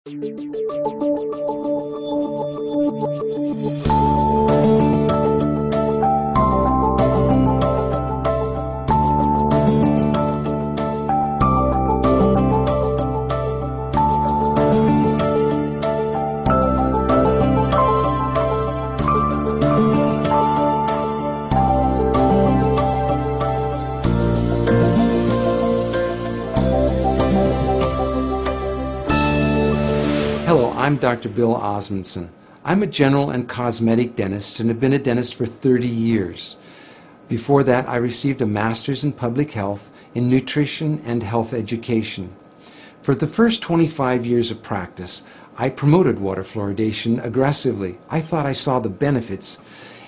Hello, I'm Dr. Bill Osmondson. I'm a general and cosmetic dentist and have been a dentist for 30 years. Before that, I received a master's in public health in nutrition and health education. For the first 25 years of practice, I promoted water fluoridation aggressively. I thought I saw the benefits.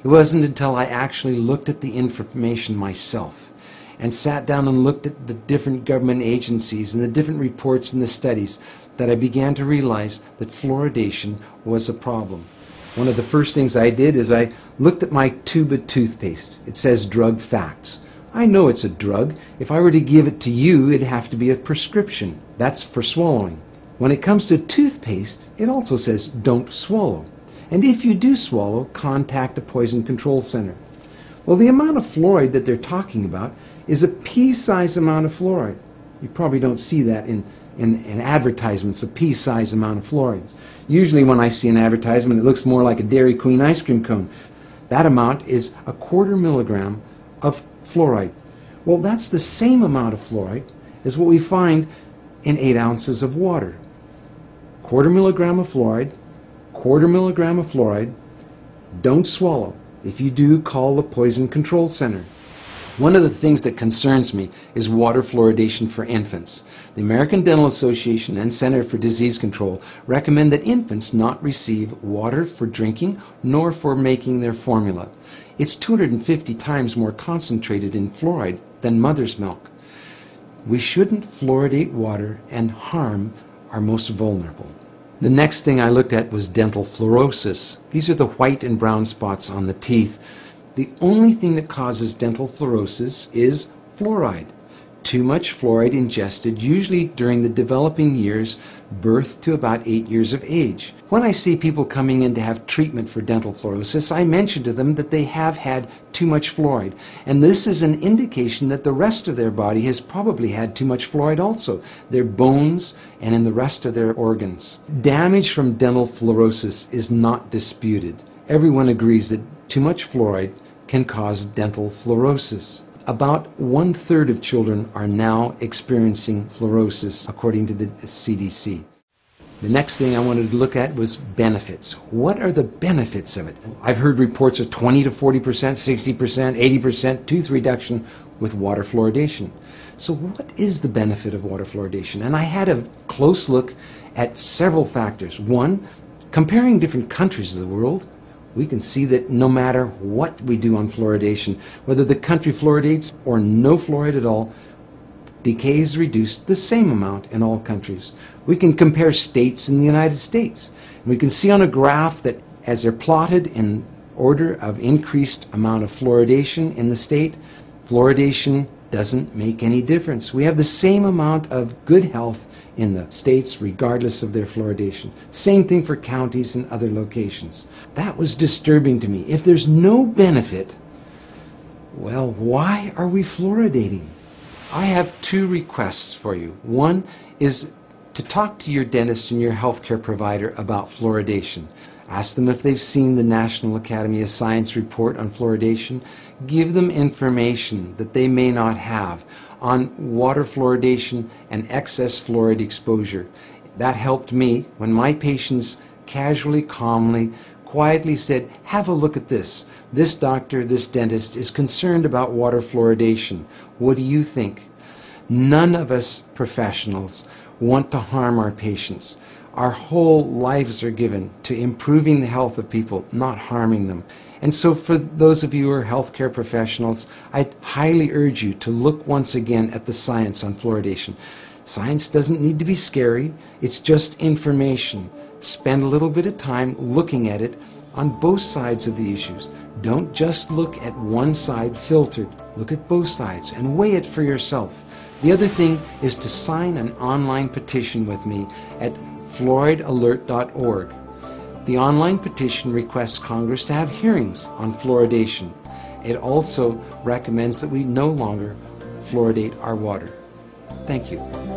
It wasn't until I actually looked at the information myself and sat down and looked at the different government agencies and the different reports and the studies that I began to realize that fluoridation was a problem. One of the first things I did is I looked at my tube of toothpaste. It says drug facts. I know it's a drug. If I were to give it to you, it'd have to be a prescription. That's for swallowing. When it comes to toothpaste, it also says don't swallow. And if you do swallow, contact a poison control center. Well, the amount of fluoride that they're talking about is a pea-sized amount of fluoride. You probably don't see that in advertisements, a pea-sized amount of fluoride. Usually when I see an advertisement, it looks more like a Dairy Queen ice cream cone. That amount is a 1/4 milligram of fluoride. Well, that's the same amount of fluoride as what we find in 8 ounces of water. 1/4 milligram of fluoride, 1/4 milligram of fluoride. Don't swallow. If you do, call the Poison Control Center. One of the things that concerns me is water fluoridation for infants. The American Dental Association and Center for Disease Control recommend that infants not receive water for drinking nor for making their formula. It's 250 times more concentrated in fluoride than mother's milk. We shouldn't fluoridate water and harm our most vulnerable. The next thing I looked at was dental fluorosis. These are the white and brown spots on the teeth. The only thing that causes dental fluorosis is fluoride. Too much fluoride ingested, usually during the developing years, birth to about 8 years of age. When I see people coming in to have treatment for dental fluorosis, I mention to them that they have had too much fluoride. And this is an indication that the rest of their body has probably had too much fluoride also, their bones and in the rest of their organs. Damage from dental fluorosis is not disputed. Everyone agrees that too much fluoride can cause dental fluorosis. About 1/3 of children are now experiencing fluorosis, according to the CDC. The next thing I wanted to look at was benefits. What are the benefits of it? I've heard reports of 20 to 40%, 60%, 80% tooth reduction with water fluoridation. So what is the benefit of water fluoridation? And I had a close look at several factors. One, comparing different countries of the world, we can see that no matter what we do on fluoridation, whether the country fluoridates or no fluoride at all, decay is reduced the same amount in all countries. We can compare states in the United States. And we can see on a graph that as they're plotted in order of increased amount of fluoridation in the state, fluoridation doesn't make any difference. We have the same amount of good health in the states regardless of their fluoridation. Same thing for counties and other locations. That was disturbing to me. If there's no benefit, well, why are we fluoridating? I have 2 requests for you. One is to talk to your dentist and your healthcare provider about fluoridation. Ask them if they've seen the National Academy of Science report on fluoridation. Give them information that they may not have on water fluoridation and excess fluoride exposure. That helped me when my patients casually, calmly, quietly said, have a look at this. This doctor, this dentist is concerned about water fluoridation. What do you think? None of us professionals want to harm our patients. Our whole lives are given to improving the health of people, not harming them. And so for those of you who are healthcare professionals, I'd highly urge you to look once again at the science on fluoridation. Science doesn't need to be scary. It's just information. Spend a little bit of time looking at it on both sides of the issues. Don't just look at one side filtered. Look at both sides and weigh it for yourself. The other thing is to sign an online petition with me at fluoridealert.org. The online petition requests Congress to have hearings on fluoridation. It also recommends that we no longer fluoridate our water. Thank you.